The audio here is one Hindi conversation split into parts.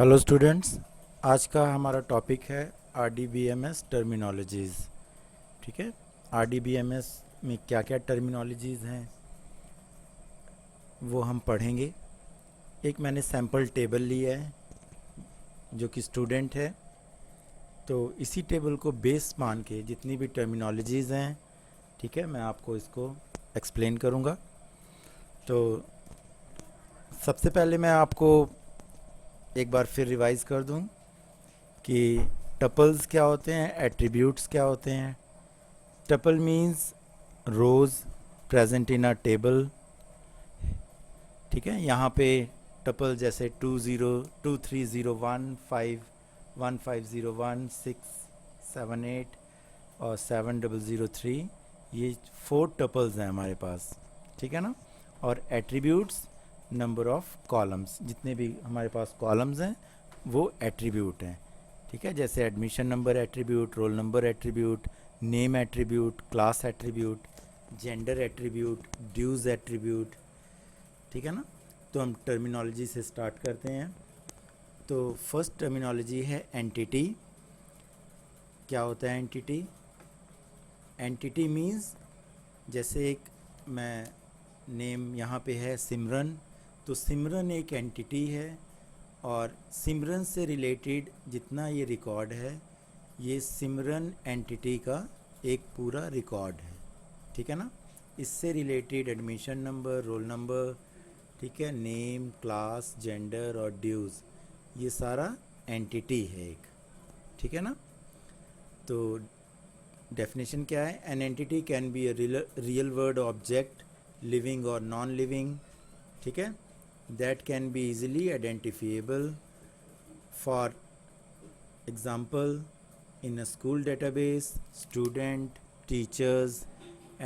हेलो स्टूडेंट्स, आज का हमारा टॉपिक है RDBMS टर्मिनोलॉजीज़। ठीक है, RDBMS में क्या क्या टर्मिनोलॉजीज़ हैं वो हम पढ़ेंगे। एक मैंने सैम्पल टेबल लिया है जो कि स्टूडेंट है, तो इसी टेबल को बेस मान के जितनी भी टर्मिनोलॉजीज़ हैं, ठीक है, मैं आपको इसको एक्सप्लेन करूँगा। तो सबसे पहले मैं आपको एक बार फिर रिवाइज़ कर दूँ कि टपल्स क्या होते हैं, एट्रीब्यूट्स क्या होते हैं। Tuple means rows present in a table. ठीक है, यहाँ पे टपल जैसे 20230151501678 और 7003, ये 4 टपल्स हैं हमारे पास। ठीक है ना। और एट्रीब्यूट्स नंबर ऑफ कॉलम्स, जितने भी हमारे पास कॉलम्स हैं वो एट्रीब्यूट हैं। ठीक है, जैसे admission number attribute, roll number attribute, name attribute, class attribute, gender attribute, dues attribute. ठीक है ना। तो हम टर्मिनोलॉजी से स्टार्ट करते हैं। तो फर्स्ट टर्मिनोलॉजी है एंटिटी। क्या होता है एंटिटी? एंटिटी मीन्स जैसे एक मैं नेम यहाँ पे है सिमरन, तो सिमरन एक एंटिटी है और सिमरन से रिलेटेड जितना ये रिकॉर्ड है ये सिमरन एंटिटी का एक पूरा रिकॉर्ड है। ठीक है ना। इससे related admission number, roll number, ठीक है, नेम, क्लास, जेंडर और ड्यूज़, ये सारा एंटिटी है एक। ठीक है ना। तो डेफिनेशन क्या है? An entity can be a real word object, living और नॉन लिविंग, ठीक है, that can be easily identifiable. For example, in a school database, student, teachers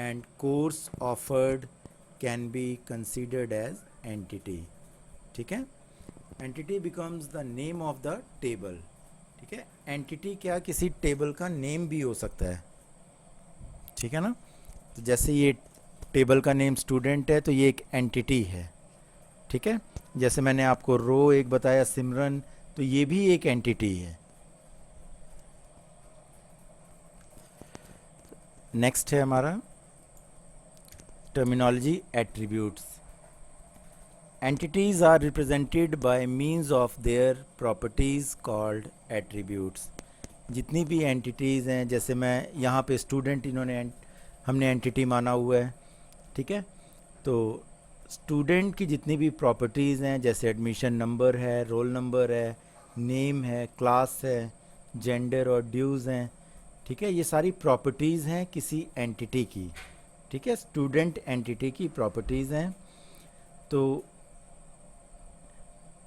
and course offered can be considered as entity. ठीक है, entity becomes the name of the table. ठीक है, entity क्या किसी टेबल का नेम भी हो सकता है। ठीक है ना। तो जैसे ये टेबल का नेम स्टूडेंट है तो ये एक एंटिटी है। ठीक है, जैसे मैंने आपको रो एक बताया सिमरन, तो ये भी एक एंटिटी है। नेक्स्ट है हमारा terminology attributes. Entities are represented by means of their properties called attributes. जितनी भी एंटिटीज़ हैं, जैसे मैं यहाँ पे स्टूडेंट हमने एंटिटी माना हुआ है। ठीक है, तो स्टूडेंट की जितनी भी प्रॉपर्टीज़ हैं, जैसे एडमिशन नंबर है, रोल नंबर है, नेम है, क्लास है, जेंडर और ड्यूज़ हैं। ठीक है, ये सारी प्रॉपर्टीज़ हैं किसी एंटिटी की। ठीक है, स्टूडेंट एंटिटी की प्रॉपर्टीज़ हैं, तो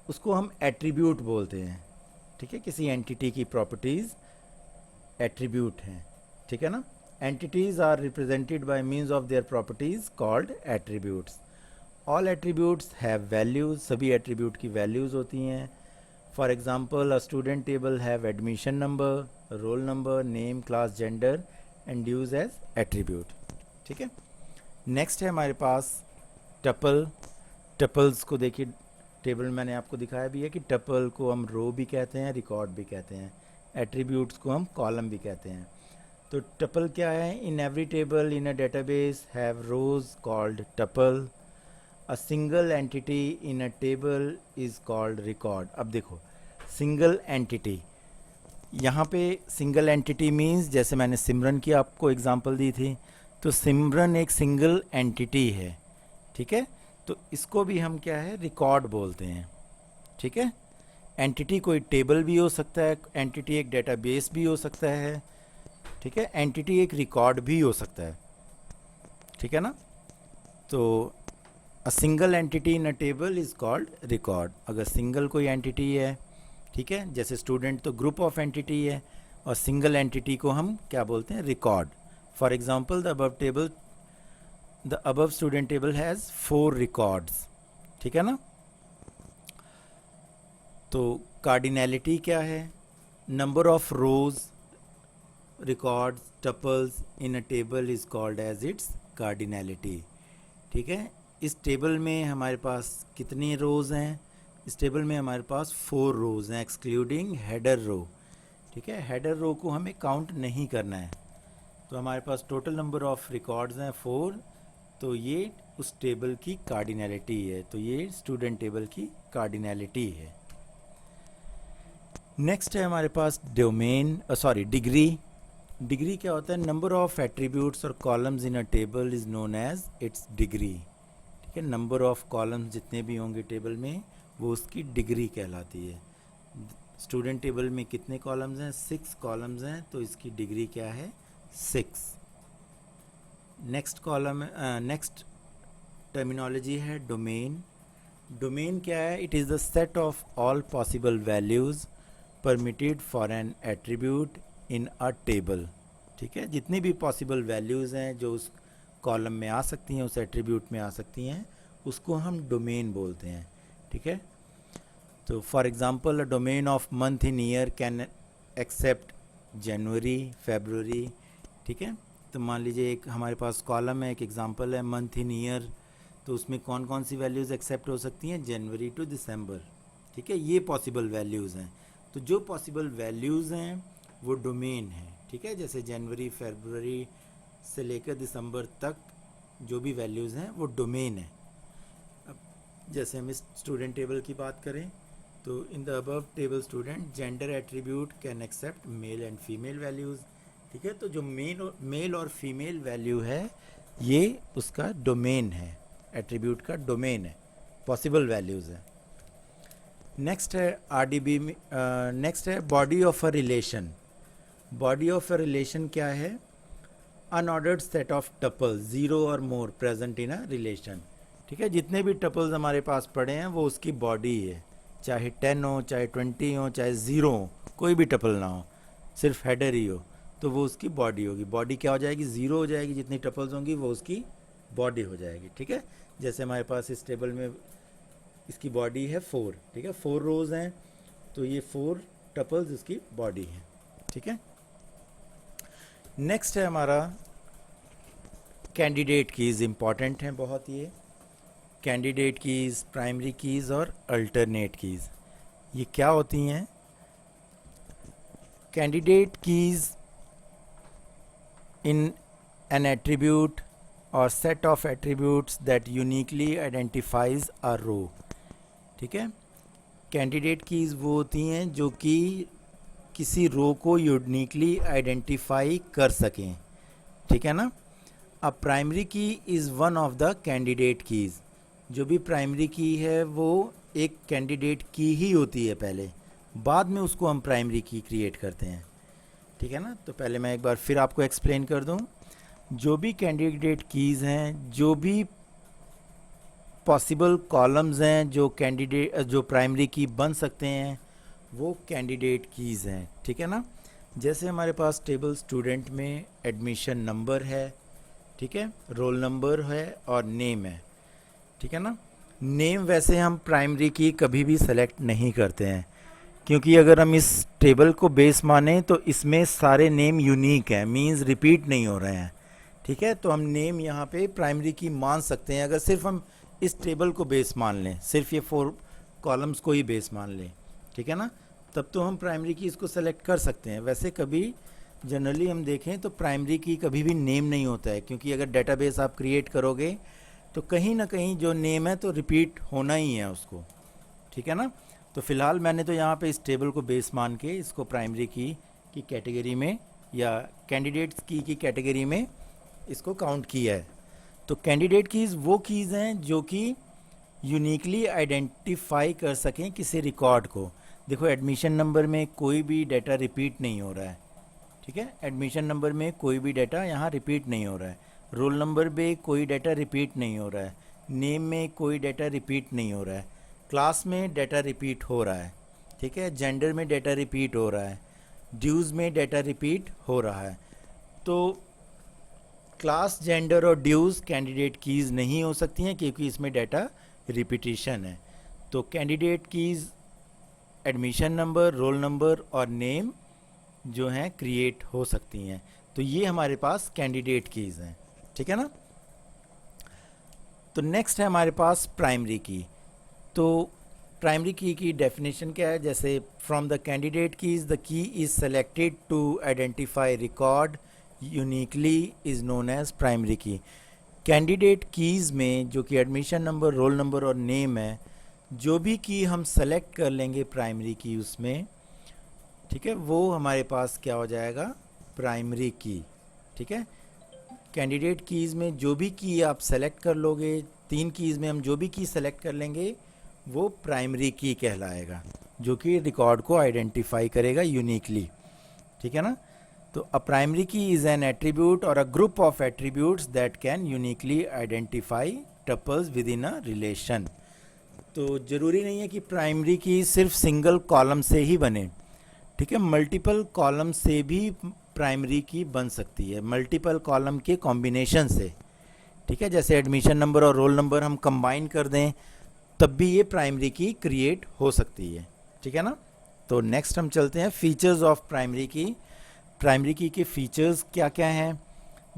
उसको हम एट्रीब्यूट बोलते हैं। ठीक है, किसी एंटिटी की प्रॉपर्टीज़ एट्रीब्यूट हैं। ठीक है ना। Entities are represented by means of their properties called attributes. All attributes have values, सभी एट्रीब्यूट की वैल्यूज़ होती हैं। For example, a student table have admission number, roll number, name, class, gender and dues as attribute. ठीक है, नेक्स्ट है हमारे पास टपल। टपल्स को देखिए, टेबल में मैंने आपको दिखाया भी है कि टपल को हम रो भी कहते हैं, रिकॉर्ड भी कहते हैं, एट्रीब्यूट्स को हम कॉलम भी कहते हैं। तो टपल क्या है? In every table in a database have rows called tuple. A single entity in a table is called record. अब देखो, सिंगल एंटिटी, यहाँ पे सिंगल एंटिटी मीन्स जैसे मैंने सिमरन की आपको एग्जांपल दी थी, तो सिमरन एक सिंगल एंटिटी है। ठीक है, तो इसको भी हम क्या है, रिकॉर्ड बोलते हैं। ठीक है, एंटिटी कोई टेबल भी हो सकता है, एंटिटी एक डेटाबेस भी हो सकता है। ठीक है, एंटिटी एक रिकॉर्ड भी हो सकता है। ठीक है ना। तो अ single entity in a table is called record. अगर सिंगल कोई एंटिटी है, ठीक है, जैसे स्टूडेंट तो ग्रुप ऑफ एंटिटी है, और सिंगल एंटिटी को हम क्या बोलते हैं? Record. For example, the above student table has 4 records. ठीक है ना। तो कार्डिनैलिटी क्या है? Number of rows, records, tuples in a table is called as its cardinality. ठीक है, इस टेबल में हमारे पास कितनी रोज़ हैं? इस टेबल में हमारे पास 4 रोज़ हैं एक्सक्लूडिंग हेडर रो, ठीक है। हेडर रो को हमें काउंट नहीं करना है। तो हमारे पास टोटल नंबर ऑफ रिकॉर्ड्स हैं 4, तो ये उस टेबल की कार्डिनैलिटी है, तो ये स्टूडेंट टेबल की कार्डिनैलिटी है। नेक्स्ट है हमारे पास डोमेन, डिग्री। डिग्री क्या होता है? नंबर ऑफ एट्रीब्यूट्स और columns in a table is known as its degree, ठीक है। नंबर ऑफ कॉलम्स जितने भी होंगे टेबल में वो उसकी डिग्री कहलाती है। स्टूडेंट टेबल में कितने कॉलम्स हैं? 6 कॉलम्स हैं, तो इसकी डिग्री क्या है? 6। नेक्स्ट टर्मिनोलॉजी है डोमेन। डोमेन क्या है? It is the set of all possible values permitted for an attribute in a table, ठीक है। जितनी भी पॉसिबल वैल्यूज़ हैं जो उस कॉलम में आ सकती हैं, उस एट्रीब्यूट में आ सकती हैं, उसको हम डोमेन बोलते हैं, ठीक है। तो for example a domain of month in year can accept January, February, ठीक है। तो मान लीजिए एक हमारे पास कॉलम है, एक एग्जांपल है मंथ इन ईयर, तो उसमें कौन कौन सी वैल्यूज़ एक्सेप्ट हो सकती हैं? जनवरी टू दिसंबर, ठीक है। ये पॉसिबल वैल्यूज़ हैं। तो जो पॉसिबल वैल्यूज़ हैं वो डोमेन है, ठीक है। जैसे जनवरी, फरवरी से लेकर दिसंबर तक जो भी वैल्यूज़ हैं वो डोमेन है। अब जैसे हम इस स्टूडेंट टेबल की बात करें तो in the above table student gender attribute can accept male and female values, ठीक है। तो जो मेल और फीमेल वैल्यू है ये उसका डोमेन है, एट्रीब्यूट का डोमेन है, पॉसिबल वैल्यूज़ है। नेक्स्ट है आरडीबी में, नेक्स्ट है body of a relation. Body of a relation क्या है? अनऑर्डर्ड सेट ऑफ टपल्स 0 और मोर प्रेजेंट इन अ रिलेशन, ठीक है। जितने भी टपल्स हमारे पास पड़े हैं वो उसकी बॉडी है, चाहे 10 हो, चाहे 20 हो, चाहे 0 हो, कोई भी टपल ना हो, सिर्फ हेडर ही हो, तो वो उसकी बॉडी होगी। बॉडी क्या हो जाएगी? 0 हो जाएगी, जितनी टपल्स होंगी वो उसकी बॉडी हो जाएगी, ठीक है। जैसे हमारे पास इस टेबल में इसकी बॉडी है 4, ठीक है। 4 रोज़ हैं, तो ये 4 टपल्स इसकी बॉडी हैं, ठीक है। नेक्स्ट है हमारा कैंडिडेट कीज़। इंपॉर्टेंट हैं बहुत ये कैंडिडेट कीज़, प्राइमरी कीज़ और अल्टरनेट कीज़। ये क्या होती हैं? Candidate keys in an attribute or set of attributes that uniquely identifies a row, ठीक है। कैंडिडेट कीज़ वो होती हैं जो कि किसी रो को यूनिकली आइडेंटिफाई कर सकें, ठीक है ना। अब प्राइमरी की is one of the candidate keys. जो भी प्राइमरी की है वो एक कैंडिडेट की ही होती है पहले, बाद में उसको हम प्राइमरी की क्रिएट करते हैं, ठीक है ना। तो पहले मैं एक बार फिर आपको एक्सप्लेन कर दूं। जो भी कैंडिडेट कीज़ हैं, जो भी पॉसिबल कॉलम्स हैं जो प्राइमरी की बन सकते हैं, वो कैंडिडेट कीज़ हैं, ठीक है ना। जैसे हमारे पास टेबल स्टूडेंट में एडमिशन नंबर है, ठीक है, रोल नंबर है और नेम है, ठीक है ना। नेम वैसे हम प्राइमरी की कभी भी सेलेक्ट नहीं करते हैं, क्योंकि अगर हम इस टेबल को बेस माने तो इसमें सारे नेम यूनिक हैं, मींस रिपीट नहीं हो रहे हैं, ठीक है। तो हम नेम यहाँ पे प्राइमरी की मान सकते हैं अगर सिर्फ हम इस टेबल को बेस मान लें, सिर्फ ये 4 कॉलम्स को ही बेस मान लें, ठीक है ना, तब तो हम प्राइमरी की इसको सेलेक्ट कर सकते हैं। वैसे कभी जनरली हम देखें तो प्राइमरी की कभी भी नेम नहीं होता है, क्योंकि अगर डेटाबेस आप क्रिएट करोगे तो कहीं ना कहीं जो नेम है तो रिपीट होना ही है उसको, ठीक है ना। तो फिलहाल मैंने तो यहाँ पे इस टेबल को बेस मान के इसको प्राइमरी की कैटेगरी में या कैंडिडेट्स की कैटेगरी में इसको काउंट किया है। तो कैंडिडेट कीज़ वो कीज़ हैं जो कि यूनिकली आइडेंटिफाई कर सकें किसी रिकॉर्ड को। देखो एडमिशन नंबर में कोई भी डाटा रिपीट नहीं हो रहा है, ठीक है। एडमिशन नंबर में कोई भी डाटा यहाँ रिपीट नहीं हो रहा है। रोल नंबर में कोई डाटा रिपीट नहीं हो रहा है। नेम में कोई डाटा रिपीट नहीं हो रहा है। क्लास में डाटा रिपीट हो रहा है, ठीक है। जेंडर में डाटा रिपीट हो रहा है। ड्यूज़ में डाटा रिपीट हो रहा है। तो क्लास, जेंडर और ड्यूज़ कैंडिडेट कीज़ नहीं हो सकती हैं क्योंकि इसमें डाटा रिपीटिशन है। तो candidate keys admission number, roll number और नेम जो हैं क्रिएट हो सकती हैं। तो ये हमारे पास कैंडिडेट कीज़ हैं, ठीक है ना। तो नेक्स्ट है हमारे पास प्राइमरी की। तो प्राइमरी की डेफिनेशन क्या है, जैसे from the candidate keys the key is selected to identify record uniquely is known as primary key. Candidate keys में जो कि एडमिशन नंबर, रोल नंबर और नेम है, जो भी की हम सेलेक्ट कर लेंगे प्राइमरी की उसमें, ठीक है, वो हमारे पास क्या हो जाएगा, प्राइमरी की। ठीक है, कैंडिडेट कीज़ में जो भी की आप सेलेक्ट कर लोगे, 3 कीज़ में हम जो भी की सेलेक्ट कर लेंगे वो प्राइमरी की कहलाएगा, जो कि रिकॉर्ड को आइडेंटिफाई करेगा यूनिकली। ठीक है ना। तो अ प्राइमरी की इज एन एट्रीब्यूट और a group of attributes that can uniquely identify tuples with in a relation. तो ज़रूरी नहीं है कि प्राइमरी की सिर्फ सिंगल कॉलम से ही बने, ठीक है, मल्टीपल कॉलम से भी प्राइमरी की बन सकती है, मल्टीपल कॉलम के कॉम्बिनेशन से। ठीक है, जैसे एडमिशन नंबर और रोल नंबर हम कंबाइन कर दें तब भी ये प्राइमरी की क्रिएट हो सकती है। ठीक है ना। तो नेक्स्ट हम चलते हैं फीचर्स ऑफ प्राइमरी की। प्राइमरी की के फीचर्स क्या क्या हैं,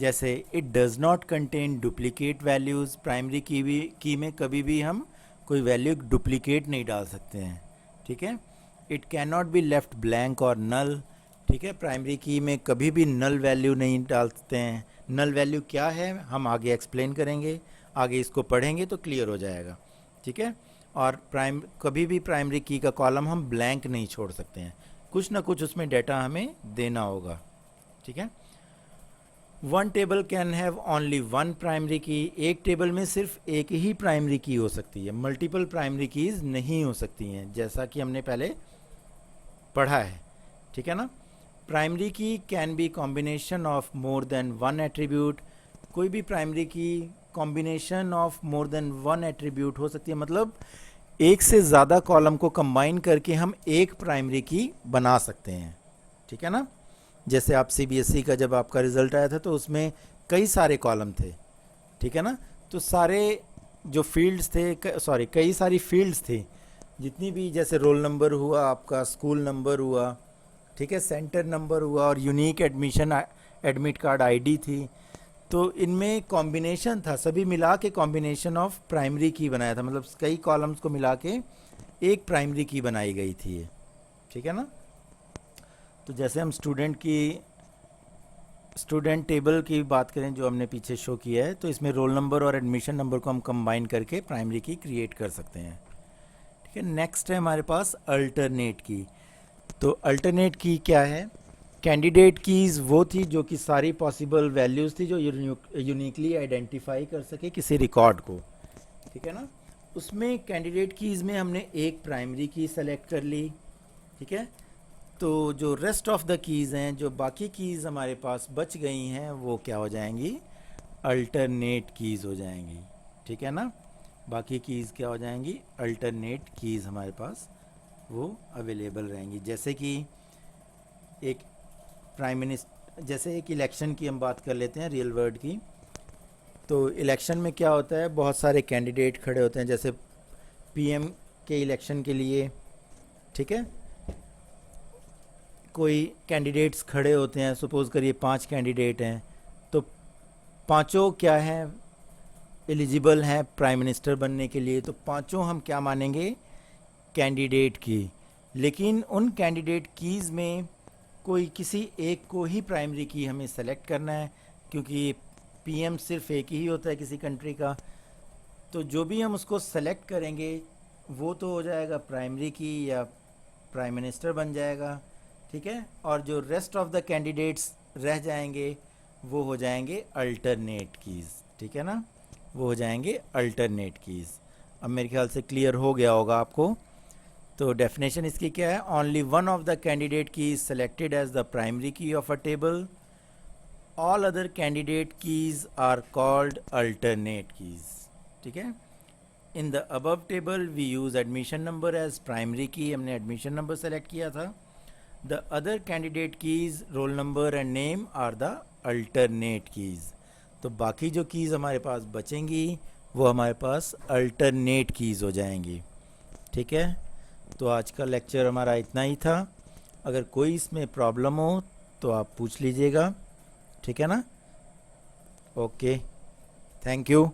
जैसे it does not contain duplicate values. Primary की में कभी भी हम कोई वैल्यू डुप्लीकेट नहीं डाल सकते हैं। ठीक है। It can not be left blank और नल। ठीक है, प्राइमरी की में कभी भी नल वैल्यू नहीं डालते हैं। नल वैल्यू क्या है हम आगे एक्सप्लेन करेंगे, आगे इसको पढ़ेंगे तो क्लियर हो जाएगा। ठीक है। और कभी भी प्राइमरी की का कॉलम हम ब्लैंक नहीं छोड़ सकते हैं, कुछ ना कुछ उसमें डाटा हमें देना होगा। ठीक है। One table can have only one primary की। एक टेबल में सिर्फ एक ही प्राइमरी की हो सकती है, मल्टीपल प्राइमरी कीज नहीं हो सकती हैं, जैसा कि हमने पहले पढ़ा है। ठीक है ना। प्राइमरी की can be combination of more than one attribute. कोई भी प्राइमरी की combination of more than one attribute हो सकती है, मतलब एक से ज़्यादा कॉलम को कंबाइन करके हम एक प्राइमरी की बना सकते हैं। ठीक है ना। जैसे आप सीबीएसई का जब आपका रिजल्ट आया था तो उसमें कई सारे कॉलम थे। ठीक है ना। तो सारे जो फील्ड्स थे, कई सारी फील्ड्स थी, जितनी भी, जैसे रोल नंबर हुआ, आपका स्कूल नंबर हुआ, ठीक है, सेंटर नंबर हुआ और यूनिक एडमिट कार्ड आईडी थी। तो इनमें कॉम्बिनेशन था, सभी मिला के कॉम्बिनेशन ऑफ प्राइमरी की बनाया था, मतलब कई कॉलम्स को मिला के एक प्राइमरी की बनाई गई थी ये। ठीक है ना। तो जैसे हम स्टूडेंट टेबल की बात करें जो हमने पीछे शो किया है, तो इसमें रोल नंबर और एडमिशन नंबर को हम कंबाइन करके प्राइमरी की क्रिएट कर सकते हैं। ठीक है। नेक्स्ट है हमारे पास अल्टरनेट की। तो अल्टरनेट की क्या है, कैंडिडेट कीज़ वो थी जो कि सारी पॉसिबल वैल्यूज़ थी जो यूनिकली आइडेंटिफाई कर सके किसी रिकॉर्ड को। ठीक है ना। उसमें कैंडिडेट कीज़ में हमने एक प्राइमरी की सेलेक्ट कर ली। ठीक है। तो जो रेस्ट ऑफ द कीज़ हैं, जो बाकी कीज़ हमारे पास बच गई हैं, वो क्या हो जाएंगी, अल्टरनेट कीज़ हो जाएंगी। ठीक है ना। बाकी कीज़ क्या हो जाएंगी, अल्टरनेट कीज़ हमारे पास वो अवेलेबल रहेंगी। जैसे कि जैसे एक इलेक्शन की हम बात कर लेते हैं, रियल वर्ल्ड की। तो इलेक्शन में क्या होता है, बहुत सारे कैंडिडेट खड़े होते हैं, जैसे पीएम के इलेक्शन के लिए। ठीक है, कोई कैंडिडेट्स खड़े होते हैं, सपोज करिए 5 कैंडिडेट हैं, तो पांचों क्या हैं, एलिजिबल हैं प्राइम मिनिस्टर बनने के लिए, तो पांचों हम क्या मानेंगे, कैंडिडेट की। लेकिन उन कैंडिडेट कीज़ में कोई किसी एक को ही प्राइमरी की हमें सेलेक्ट करना है, क्योंकि पीएम सिर्फ एक ही होता है किसी कंट्री का। तो जो भी हम उसको सेलेक्ट करेंगे वो तो हो जाएगा प्राइमरी की या प्राइम मिनिस्टर बन जाएगा। ठीक है। और जो रेस्ट ऑफ द कैंडिडेट्स रह जाएंगे वो हो जाएंगे अल्टरनेट कीज़। ठीक है ना, वो हो जाएंगे अल्टरनेट कीज़। अब मेरे ख्याल से क्लियर हो गया होगा आपको। तो डेफिनेशन इसकी क्या है, only one of the candidate key is selected as the primary key of a table, all other candidate keys are called alternate keys. ठीक है। In the above table we use admission number as primary key, हमने एडमिशन नंबर सेलेक्ट किया था। The other candidate keys, roll number and name are the alternate keys. तो बाकी जो कीज़ हमारे पास बचेंगी वो हमारे पास अल्टरनेट कीज़ हो जाएंगी। ठीक है। तो आज का लेक्चर हमारा इतना ही था। अगर कोई इसमें प्रॉब्लम हो तो आप पूछ लीजिएगा। ठीक है ना। Okay, thank you.